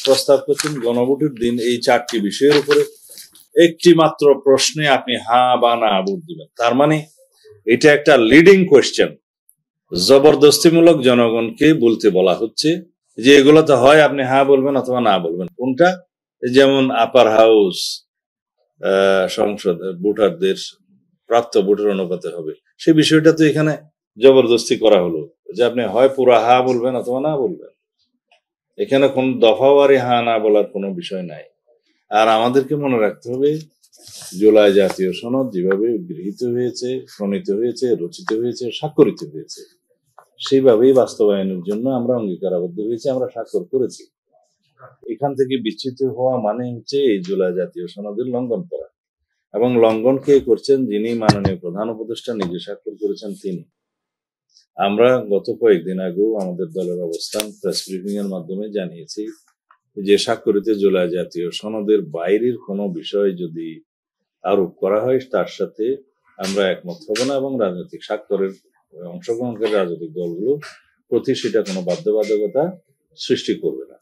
প্রস্তাব করছেন গণভোটের দিন এই 4টি বিষয়ের উপরে একটি মাত্র প্রশ্নে আপনি হ্যাঁ বা না ভোট দিবেন। তার মানে এটা একটা লিডিং কোয়েশ্চেন, জবরদস্তিমূলক জনগণকে বলতে বলা হচ্ছে যে এগুলোতে হয় আপনি হ্যাঁ বলবেন অথবা না বলবেন। কোনটা? যেমন আপার হাউস সংসদ ভোটারদের প্রাপ্ত ভোটের অনুপাতে হবে, সেই বিষয়টা তো এখানে জবরদস্তি করা হলো যে আপনি হয় পুরো হ্যাঁ বলবেন অথবা না বলবেন। এখানে কোন দফাওয়ারি হ্যাঁ না বলার কোনো বিষয় নাই। আর আমাদেরকে মনে রাখতে হবে জুলাই জাতীয় সনদ যেভাবে গৃহীত হয়েছে, প্রণীত হয়েছে, রচিত হয়েছে, স্বাক্ষরিত হয়েছে, সেইভাবেই বাস্তবায়নের জন্য আমরা অঙ্গীকারাবদ্ধ হয়েছি, আমরা স্বাক্ষর করেছি। এখান থেকে বিচ্যুত হওয়া মানে হচ্ছে এই জুলাই জাতীয় সনদের লঙ্ঘন করা, এবং লঙ্ঘন কে করছেন? যিনি মাননীয় প্রধান উপদেষ্টা নিজে স্বাক্ষর করেছেন তিনি। আমরা গত কয়েকদিন আগেও আমাদের দলের অবস্থান প্রেস ব্রিফিং এর মাধ্যমে জানিয়েছি যে স্বাক্ষরিত জুলাই জাতীয় সনদের বাইরের কোনো বিষয় যদি আরোপ করা হয় তার সাথে আমরা একমত হব না, এবং রাজনৈতিক স্বাক্ষরের অংশগ্রহণকারী রাজনৈতিক দলগুলো প্রতি সেটা কোনো বাধ্যবাধকতা সৃষ্টি করবে না।